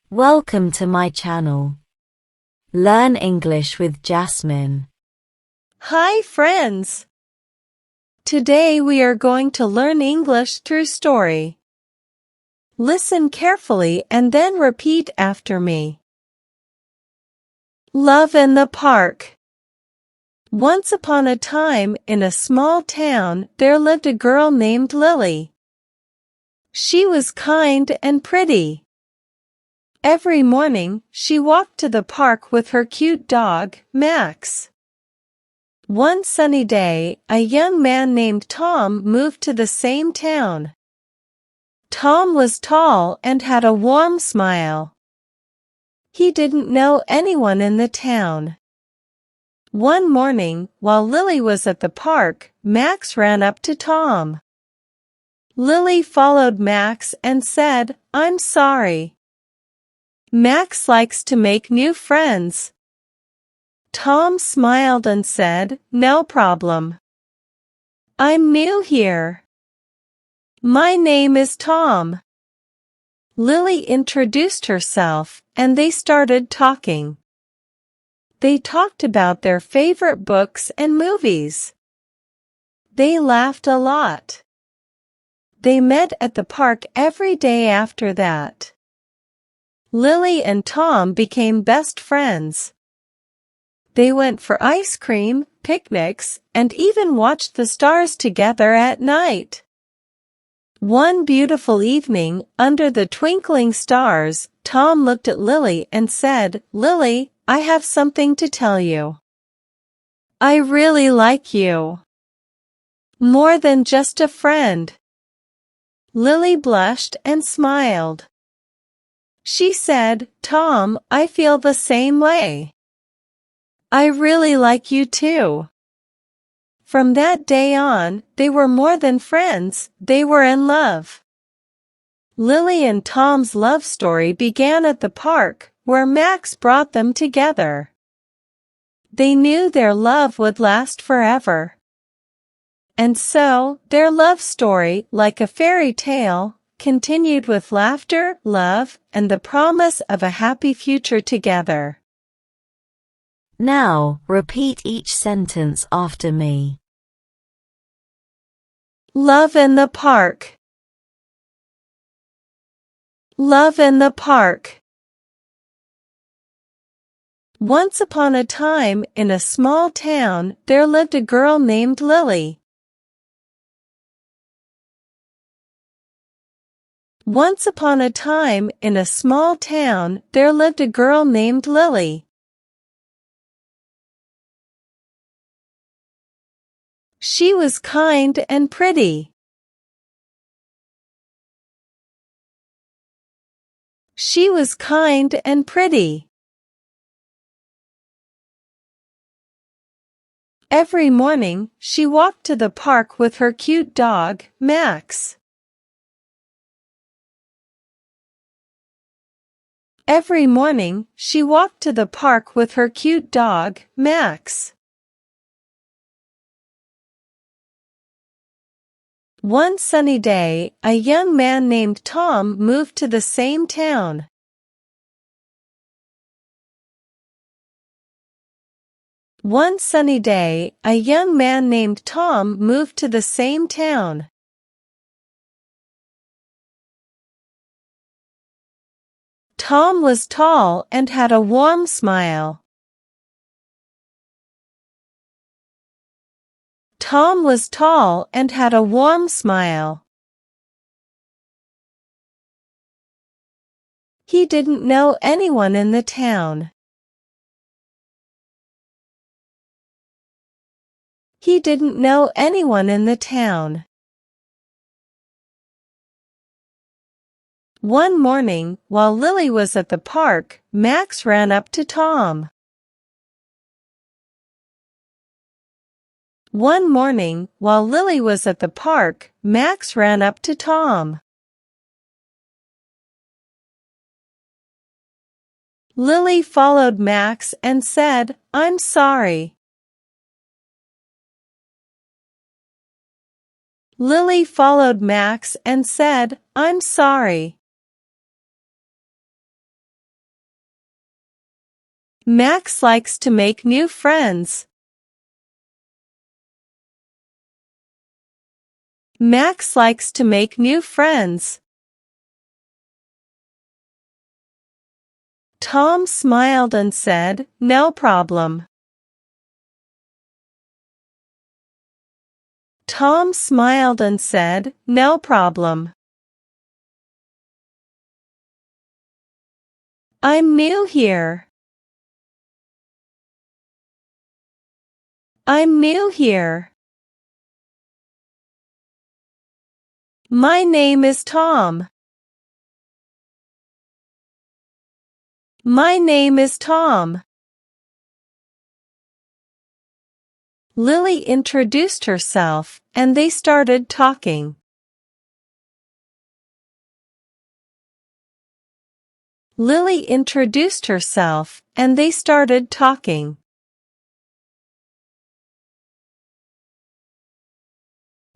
Welcome to my channel. Learn English with Jasmine. Hi friends! Today we are going to learn English through story. Listen carefully and then repeat after me. Love in the park. Once upon a time in a small town there lived a girl named Lily. She was kind and pretty. Every morning, she walked to the park with her cute dog, Max. One sunny day, a young man named Tom moved to the same town. Tom was tall and had a warm smile. He didn't know anyone in the town. One morning, while Lily was at the park, Max ran up to Tom. Lily followed Max and said, "I'm sorry." Max likes to make new friends. Tom smiled and said, "No problem. I'm new here. My name is Tom." Lily introduced herself, and they started talking. They talked about their favorite books and movies. They laughed a lot. They met at the park every day after that. Lily and Tom became best friends. They went for ice cream, picnics, and even watched the stars together at night. One beautiful evening, under the twinkling stars, Tom looked at Lily and said, "Lily, I have something to tell you. I really like you. More than just a friend." Lily blushed and smiled. She said, "Tom, I feel the same way. I really like you too." From that day on, they were more than friends, they were in love. Lily and Tom's love story began at the park, where Max brought them together. They knew their love would last forever. And so, their love story, like a fairy tale, continued with laughter, love, and the promise of a happy future together. Now, repeat each sentence after me. Love in the park. Love in the park. Once upon a time, in a small town, there lived a girl named Lily. Once upon a time, in a small town, there lived a girl named Lily. She was kind and pretty. She was kind and pretty. Every morning, she walked to the park with her cute dog, Max. Every morning, she walked to the park with her cute dog, Max. One sunny day, a young man named Tom moved to the same town. One sunny day, a young man named Tom moved to the same town. Tom was tall and had a warm smile. Tom was tall and had a warm smile. He didn't know anyone in the town. He didn't know anyone in the town. One morning, while Lily was at the park, Max ran up to Tom. One morning, while Lily was at the park, Max ran up to Tom. Lily followed Max and said, "I'm sorry." Lily followed Max and said, "I'm sorry." Max likes to make new friends. Max likes to make new friends. Tom smiled and said, "No problem." Tom smiled and said, "No problem." I'm new here. I'm new here. My name is Tom. My name is Tom. Lily introduced herself, and they started talking. Lily introduced herself, and they started talking.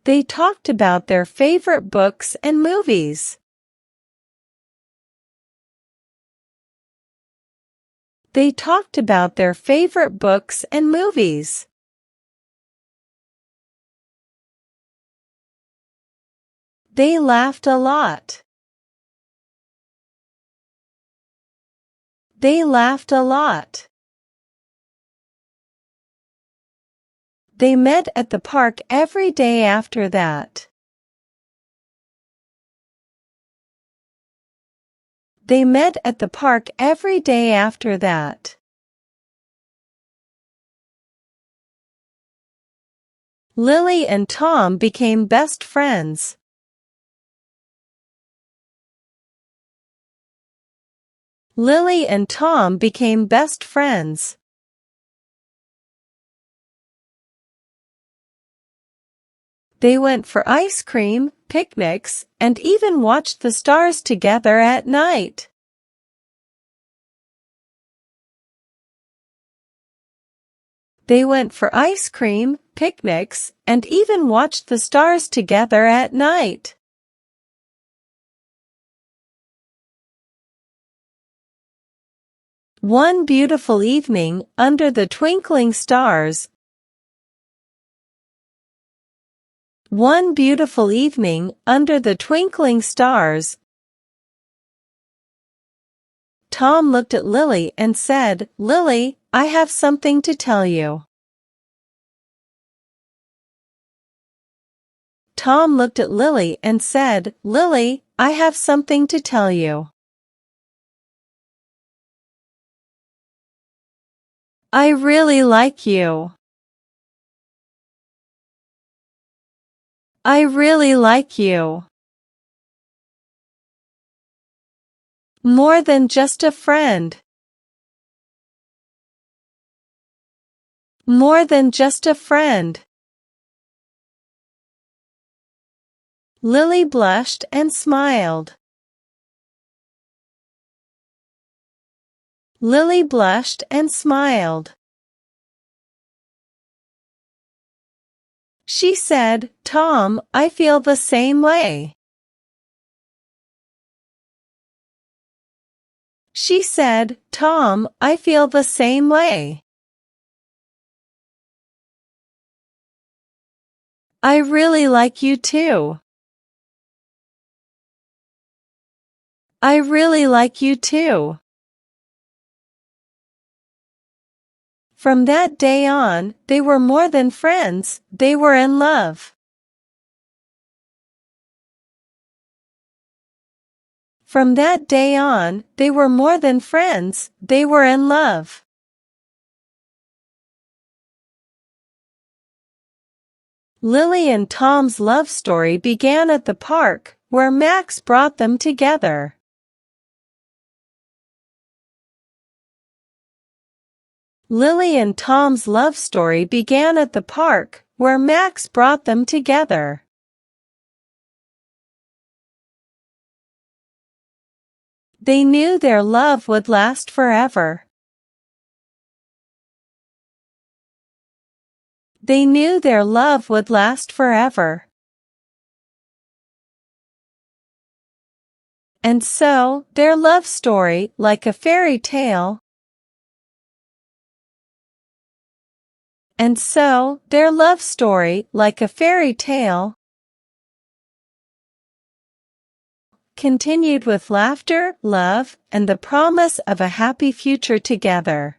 They talked about their favorite books and movies. They talked about their favorite books and movies. They laughed a lot. They laughed a lot. They met at the park every day after that. They met at the park every day after that. Lily and Tom became best friends. Lily and Tom became best friends. They went for ice cream, picnics, and even watched the stars together at night. They went for ice cream, picnics, and even watched the stars together at night. One beautiful evening, under the twinkling stars. One beautiful evening, under the twinkling stars. Tom looked at Lily and said, "Lily, I have something to tell you." Tom looked at Lily and said, "Lily, I have something to tell you." I really like you. I really like you. More than just a friend. More than just a friend. Lily blushed and smiled. Lily blushed and smiled. She said, "Tom, I feel the same way." She said, "Tom, I feel the same way." I really like you too. I really like you too. From that day on, they were more than friends, they were in love. From that day on, they were more than friends, they were in love. Lily and Tom's love story began at the park, where Max brought them together. Lily and Tom's love story began at the park, where Max brought them together. They knew their love would last forever. They knew their love would last forever. And so, their love story, like a fairy tale, and so their love story, like a fairy tale, continued with laughter, love, and the promise of a happy future together.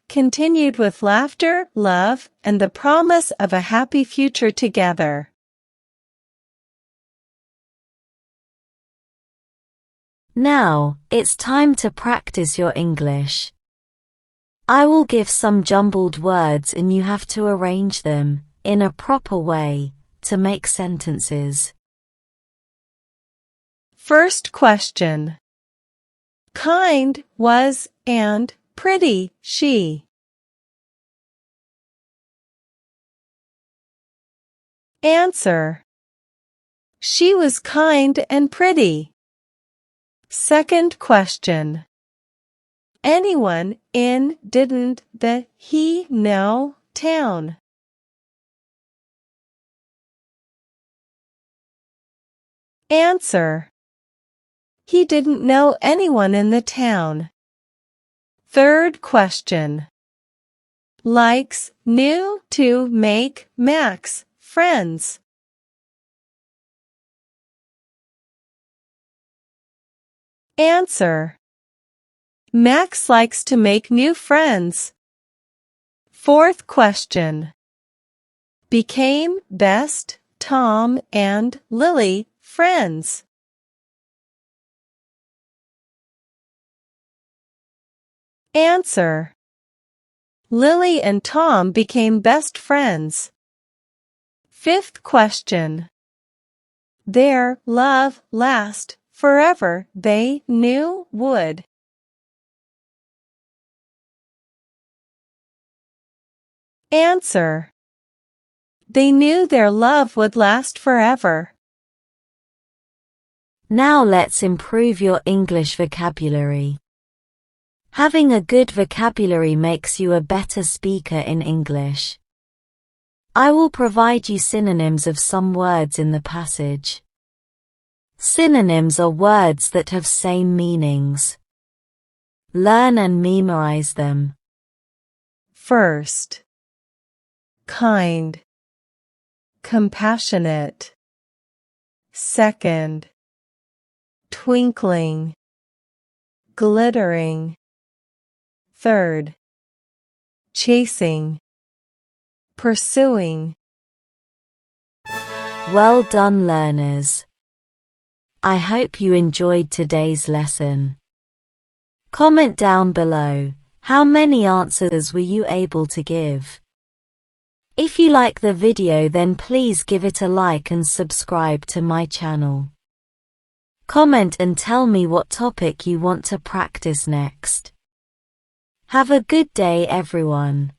Continued with laughter, love, and the promise of a happy future together. Now, it's time to practice your English. I will give some jumbled words and you have to arrange them in a proper way to make sentences. First question. Kind was and pretty she. Answer. She was kind and pretty. Second question. Anyone in didn't the he know town? Answer. He didn't know anyone in the town. Third question. Likes knew to make Max friends. Answer. Max likes to make new friends. Fourth question. Became best Tom and Lily friends. Answer. Lily and Tom became best friends. Fifth question. Their love last forever they knew would. Answer. They knew their love would last forever. Now let's improve your English vocabulary. Having a good vocabulary makes you a better speaker in English. I will provide you synonyms of some words in the passage. Synonyms are words that have same meanings. Learn and memorize them. First. Kind. Compassionate. Second. Twinkling. Glittering. Third. Chasing. Pursuing. Well done, learners. I hope you enjoyed today's lesson. Comment down below, how many answers were you able to give? If you like the video, then please give it a like and subscribe to my channel. Comment and tell me what topic you want to practice next. Have a good day, everyone.